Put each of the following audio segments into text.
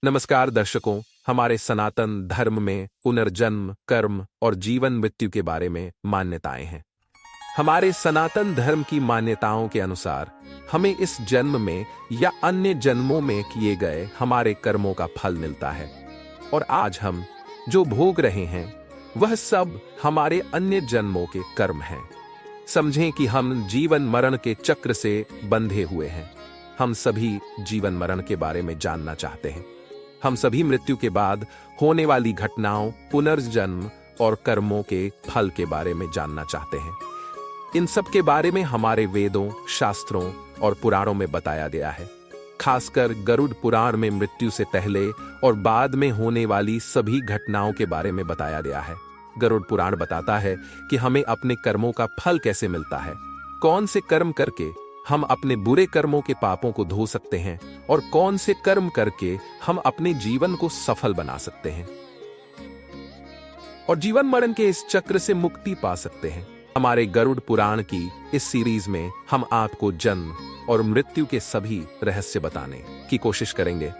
नमस्कार दर्शकों, हमारे सनातन धर्म में पुनर्जन्म, कर्म और जीवन मृत्यु के बारे में मान्यताएं हैं। हमारे सनातन धर्म की मान्यताओं के अनुसार हमें इस जन्म में या अन्य जन्मों में किए गए हमारे कर्मों का फल मिलता है और आज हम जो भोग रहे हैं वह सब हमारे अन्य जन्मों के कर्म हैं। समझें कि हम जीवन मरण के चक्र से बंधे हुए हैं। हम सभी जीवन मरण के बारे में जानना चाहते हैं। हम सभी मृत्यु के बाद होने वाली घटनाओं, पुनर्जन्म और कर्मों के फल के बारे में जानना चाहते हैं। इन सब के बारे में हमारे वेदों, शास्त्रों और पुराणों में बताया गया है। खासकर गरुड़ पुराण में मृत्यु से पहले और बाद में होने वाली सभी घटनाओं के बारे में बताया गया है। गरुड़ पुराण बताता है कि हमें अपने कर्मों का फल कैसे मिलता है, कौन से कर्म करके हम अपने बुरे कर्मों के पापों को धो सकते हैं और कौन से कर्म करके हम अपने जीवन को सफल बना सकते हैं और जीवन मरण के इस चक्र से मुक्ति पा सकते हैं। हमारे गरुड़ पुराण की इस सीरीज में हम आपको जन्म और मृत्यु के सभी रहस्य बताने की कोशिश करेंगे।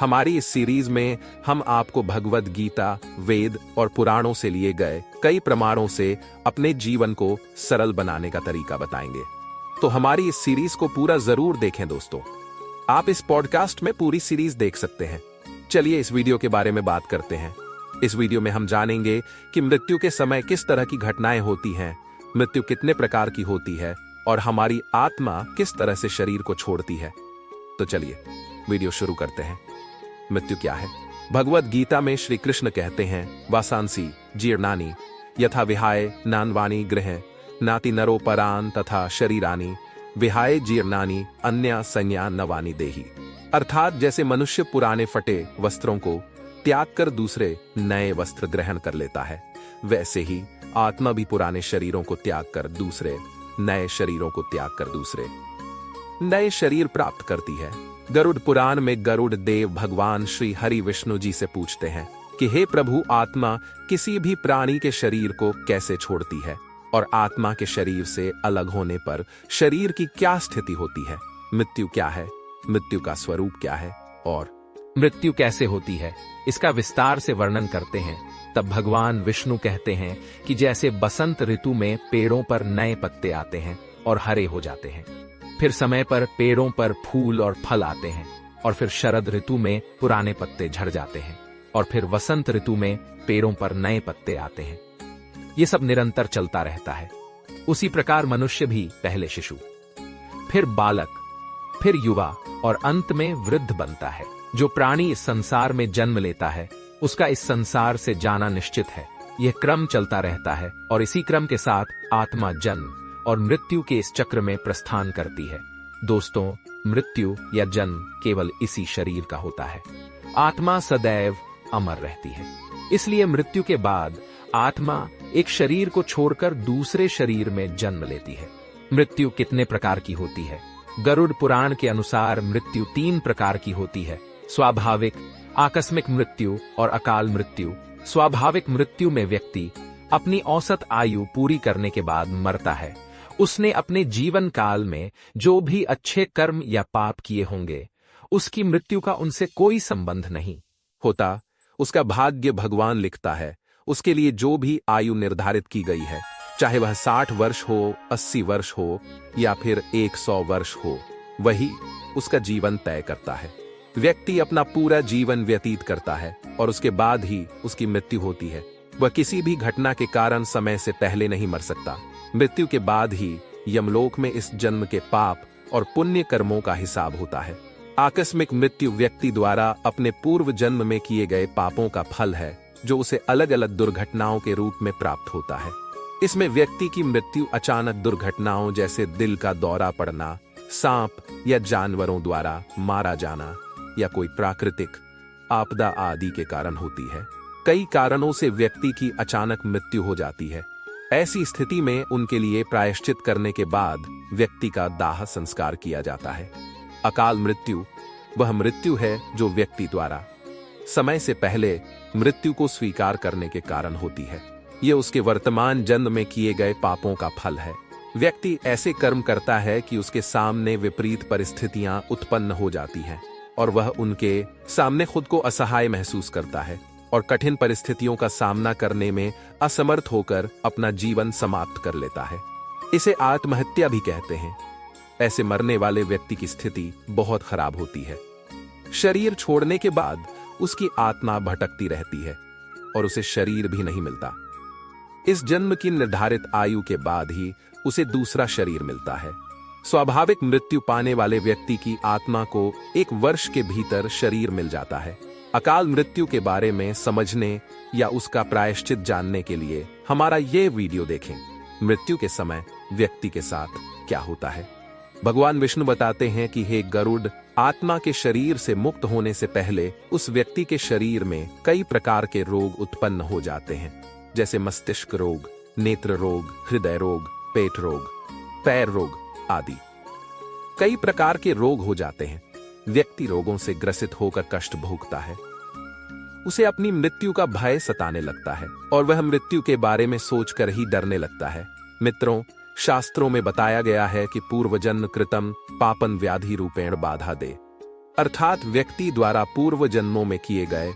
हमारी इस सीरीज में हम आपको भगवद गीता, वेद और पुराणों से लिए गए कई प्रमाणों से अपने जीवन को सरल बनाने का तरीका बताएंगे। तो हमारी इस सीरीज को पूरा जरूर देखें दोस्तों। आप इस पॉडकास्ट में पूरी सीरीज देख सकते हैं। चलिए इस वीडियो के बारे में बात करते हैं। इस वीडियो में हम जानेंगे कि मृत्यु के समय किस तरह की घटनाएं होती हैं, मृत्यु कितने प्रकार की होती है और हमारी आत्मा किस तरह से शरीर को छोड़ती है। तो चलिए वीडियो शुरू करते हैं। मृत्यु क्या है? भगवद गीता में श्री कृष्ण कहते हैं, वासांसी जीर्णानि यथा विहाय नानवानी गृह नाति नरो परान तथा शरीरानी विहाय जीर्णानि अन्य संज्ञा नवानी देही। अर्थात जैसे मनुष्य पुराने फटे वस्त्रों को त्याग कर दूसरे नए वस्त्र ग्रहण कर लेता है, वैसे ही आत्मा भी पुराने शरीरों को त्याग कर दूसरे नए शरीरों को त्याग कर दूसरे नए शरीर प्राप्त करती है। गरुड़ पुराण में गरुड़ देव भगवान श्री हरि विष्णु जी से पूछते हैं कि हे प्रभु, आत्मा किसी भी प्राणी के शरीर को कैसे छोड़ती है और आत्मा के शरीर से अलग होने पर शरीर की क्या स्थिति होती है? मृत्यु क्या है? मृत्यु का स्वरूप क्या है और मृत्यु कैसे होती है, इसका विस्तार से वर्णन करते हैं। तब भगवान विष्णु कहते हैं कि जैसे बसंत ऋतु में पेड़ों पर नए पत्ते आते हैं और हरे हो जाते हैं, फिर समय पर पेड़ों पर फूल और फल आते हैं और फिर शरद ऋतु में पुराने पत्ते झड़ जाते हैं और फिर वसंत ऋतु में पेड़ों पर नए पत्ते आते हैं। ये सब निरंतर चलता रहता है। उसी प्रकार मनुष्य भी पहले शिशु, फिर बालक, फिर युवा और अंत में वृद्ध बनता है। जो प्राणी इस संसार में जन्म लेता है उसका इस संसार से जाना निश्चित है। यह क्रम चलता रहता है और इसी क्रम के साथ आत्मा जन्म और मृत्यु के इस चक्र में प्रस्थान करती है। दोस्तों, मृत्यु या जन्म केवल इसी शरीर का होता है। आत्मा सदैव अमर रहती है, इसलिए मृत्यु के बाद आत्मा एक शरीर को छोड़कर दूसरे शरीर में जन्म लेती है। मृत्यु कितने प्रकार की होती है? गरुड़ पुराण के अनुसार मृत्यु 3 प्रकार की होती है: स्वाभाविक, आकस्मिक मृत्यु और अकाल मृत्यु। स्वाभाविक मृत्यु में व्यक्ति अपनी औसत आयु पूरी करने के बाद मरता है। उसने अपने जीवन काल में जो भी अच्छे कर्म या पाप किए होंगे, उसकी मृत्यु का उनसे कोई संबंध नहीं होता। उसका भाग्य भगवान लिखता है। उसके लिए जो भी आयु निर्धारित की गई है, चाहे वह 60 वर्ष हो, 80 वर्ष हो या फिर 100 वर्ष हो, वही उसका जीवन तय करता है। व्यक्ति अपना पूरा जीवन व्यतीत करता है और उसके बाद ही उसकी मृत्यु होती है। वह किसी भी घटना के कारण समय से पहले नहीं मर सकता। मृत्यु के बाद ही यमलोक में इस जन्म के पाप और पुण्य कर्मों का हिसाब होता है। आकस्मिक मृत्यु व्यक्ति द्वारा अपने पूर्व जन्म में किए गए पापों का फल है, जो उसे अलग अलग दुर्घटनाओं के रूप में प्राप्त होता है। इसमें व्यक्ति की मृत्यु अचानक दुर्घटनाओं जैसे दिल का दौरा पड़ना, सांप या जानवरों द्वारा मारा जाना या कोई प्राकृतिक आपदा आदि के कारण होती है। कई कारणों से व्यक्ति की अचानक मृत्यु हो जाती है। ऐसी स्थिति में उनके लिए प्रायश्चित करने के बाद व्यक्ति का दाह संस्कार किया जाता है। अकाल मृत्यु वह मृत्यु है जो व्यक्ति द्वारा समय से पहले मृत्यु को स्वीकार करने के कारण होती है। यह उसके वर्तमान जन्म में किए गए पापों का फल है। व्यक्ति ऐसे कर्म करता है कि उसके सामने विपरीत परिस्थितियां उत्पन्न हो जाती हैं। और वह उनके सामने खुद को असहाय महसूस करता है और कठिन परिस्थितियों का सामना करने में असमर्थ होकर अपना जीवन समाप्त कर लेता है। इसे आत्महत्या भी कहते हैं। ऐसे मरने वाले व्यक्ति की स्थिति बहुत खराब होती है। शरीर छोड़ने के बाद उसकी आत्मा भटकती रहती है और उसे शरीर भी नहीं मिलता। इस जन्म की निर्धारित आयु के बाद ही उसे दूसरा शरीर मिलता है। स्वाभाविक मृत्यु पाने वाले व्यक्ति की आत्मा को 1 वर्ष के भीतर शरीर मिल जाता है। अकाल मृत्यु के बारे में समझने या उसका प्रायश्चित जानने के लिए हमारा यह वीडियो देखें। मृत्यु के समय व्यक्ति के साथ क्या होता है। भगवान विष्णु बताते हैं कि हे गरुड़, आत्मा के शरीर से मुक्त होने से पहले उस व्यक्ति के शरीर में कई प्रकार के रोग उत्पन्न हो जाते हैं, जैसे मस्तिष्क रोग, नेत्र रोग, हृदय रोग, पेट रोग, पैर रोग आदि। कई प्रकार के रोग हो जाते हैं। व्यक्ति रोगों से ग्रसित होकर कष्ट भोगता है। उसे अपनी मृत्यु का भय सताने लगता है और वह मृत्यु के बारे में सोचकर ही डरने लगता है। मित्रों, शास्त्रों में बताया गया है कि पूर्वजन्म कृतम पापन व्याधि रूपेण बाधा दे, अर्थात व्यक्ति द्वारा पूर्व जन्मों में किए गए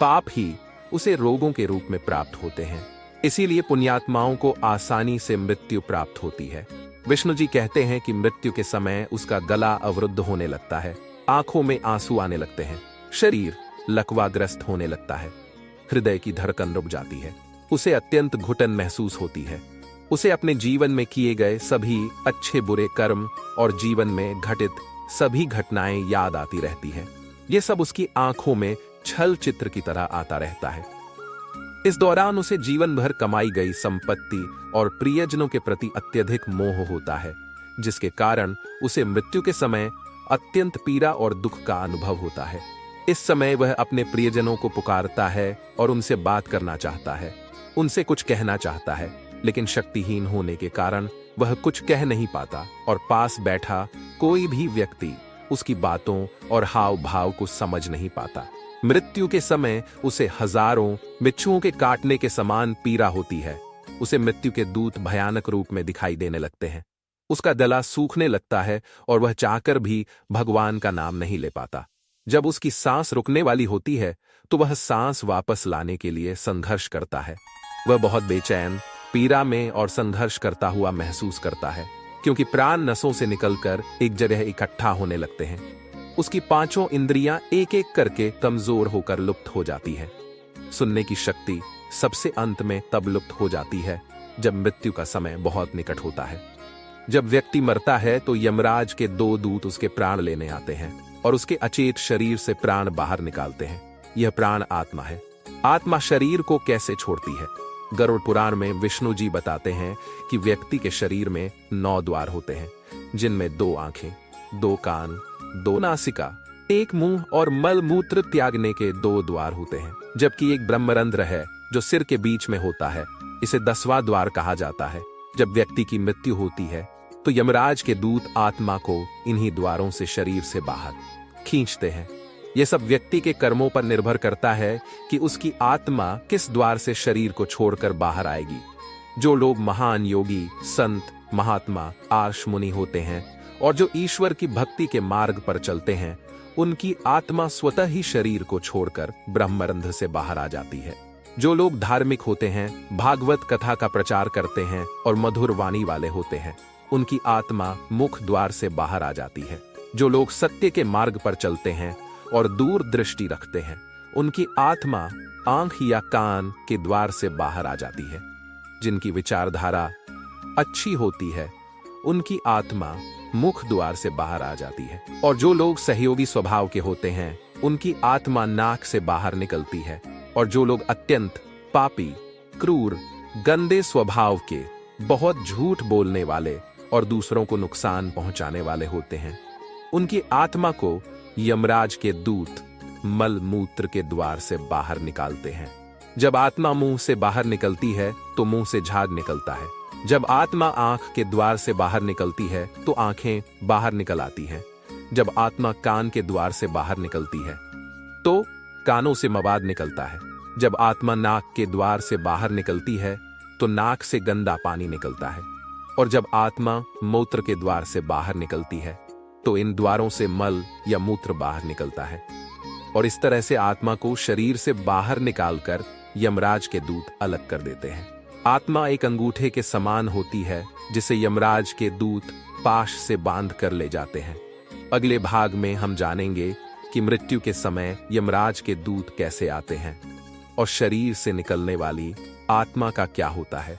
पाप ही उसे रोगों के रूप में प्राप्त होते हैं। इसीलिए पुण्यात्माओं को आसानी से मृत्यु प्राप्त होती है। विष्णु जी कहते हैं कि मृत्यु के समय उसका गला अवरुद्ध होने लगता है, आंखों में आंसू आने लगते हैं, शरीर लकवाग्रस्त होने लगता है, हृदय की धड़कन रुक जाती है, उसे अत्यंत घुटन महसूस होती है। उसे अपने जीवन में किए गए सभी अच्छे बुरे कर्म और जीवन में घटित सभी घटनाएं याद आती रहती हैं। ये सब उसकी आंखों में छल चित्र की तरह आता रहता है। इस दौरान उसे जीवन भर कमाई गई संपत्ति और प्रियजनों के प्रति अत्यधिक मोह होता है, जिसके कारण उसे मृत्यु के समय अत्यंत पीड़ा और दुख का अनुभव होता है। इस समय वह अपने प्रियजनों को पुकारता है और उनसे बात करना चाहता है, उनसे कुछ कहना चाहता है, लेकिन शक्तिहीन होने के कारण वह कुछ कह नहीं पाता और पास बैठा कोई भी व्यक्ति उसकी बातों और हाव भाव को समझ नहीं पाता। मृत्यु के समय उसे हजारों बिच्छुओं के काटने के समान पीड़ा होती है। उसे मृत्यु के दूत भयानक रूप में दिखाई देने लगते हैं। उसका गला सूखने लगता है और वह चाहकर भी भगवान का नाम नहीं ले पाता। जब उसकी सांस रुकने वाली होती है तो वह सांस वापस लाने के लिए संघर्ष करता है। वह बहुत बेचैन, पीड़ा में और संघर्ष करता हुआ महसूस करता है, क्योंकि प्राण नसों से निकलकर एक जगह इकट्ठा होने लगते हैं। उसकी 5 इंद्रियां एक एक करके कमजोर होकर लुप्त हो जाती है। सुनने की शक्ति सबसे अंत में तब लुप्त हो जाती है जब मृत्यु का समय बहुत निकट होता है। जब व्यक्ति मरता है तो यमराज के 2 दूत उसके प्राण लेने आते हैं और उसके अचेत शरीर से प्राण बाहर निकालते हैं। यह प्राण आत्मा है। आत्मा शरीर को कैसे छोड़ती है? गरुड़ पुराण में विष्णु जी बताते हैं कि व्यक्ति के शरीर में 9 द्वार होते हैं, जिनमें 2 आंखें, 2 कान, 2 नासिका, 1 मुंह और मल मूत्र त्यागने के 2 द्वार होते हैं, जबकि एक ब्रह्मरंध्र है जो सिर के बीच में होता है। इसे 10वां द्वार कहा जाता है। जब व्यक्ति की मृत्यु होती है तो यमराज के दूत आत्मा को इन्हीं द्वारों से शरीर से बाहर खींचते हैं। यह सब व्यक्ति के कर्मों पर निर्भर करता है कि उसकी आत्मा किस द्वार से शरीर को छोड़कर बाहर आएगी। जो लोग महान योगी, संत, महात्मा, आर्ष मुनि होते हैं और जो ईश्वर की भक्ति के मार्ग पर चलते हैं, उनकी आत्मा स्वतः ही शरीर को छोड़कर ब्रह्मरंध्र से बाहर आ जाती है। जो लोग धार्मिक होते हैं, भागवत कथा का प्रचार करते हैं और मधुर वाणी वाले होते हैं, उनकी आत्मा मुख द्वार से बाहर आ जाती है। जो लोग सत्य के मार्ग पर चलते हैं और दूर दृष्टि रखते हैं, उनकी आत्मा आंख या कान के द्वार से बाहर आ जाती है। जिनकी विचारधारा अच्छी होती है, उनकी आत्मा मुख द्वार से बाहर आ जाती है। और जो लोग सहयोगी स्वभाव के होते हैं, उनकी आत्मा नाक से बाहर निकलती है। और जो लोग अत्यंत पापी, क्रूर, गंदे स्वभाव के, बहुत झूठ बोलने वाले और दूसरों को नुकसान पहुंचाने वाले होते हैं, उनकी आत्मा को यमराज के दूत मल मूत्र के द्वार से बाहर निकालते हैं। जब आत्मा मुंह से बाहर निकलती है तो मुंह से झाग निकलता है। जब आत्मा आंख के द्वार से बाहर निकलती है तो आंखें बाहर निकल आती हैं। जब आत्मा कान के द्वार से बाहर निकलती है तो कानों से मवाद निकलता है। जब आत्मा नाक के द्वार से बाहर निकलती है तो नाक से गंदा पानी निकलता है। और जब आत्मा मूत्र के द्वार से बाहर निकलती है तो इन द्वारों से मल या मूत्र बाहर निकलता है और इस तरह से आत्मा को शरीर से बाहर निकालकर यमराज के दूत अलग कर देते हैं। आत्मा एक अंगूठे के समान होती है जिसे यमराज के दूत पाश से बांध कर ले जाते हैं। अगले भाग में हम जानेंगे कि मृत्यु के समय यमराज के दूत कैसे आते हैं और शरीर से निकलने वाली आत्मा का क्या होता है।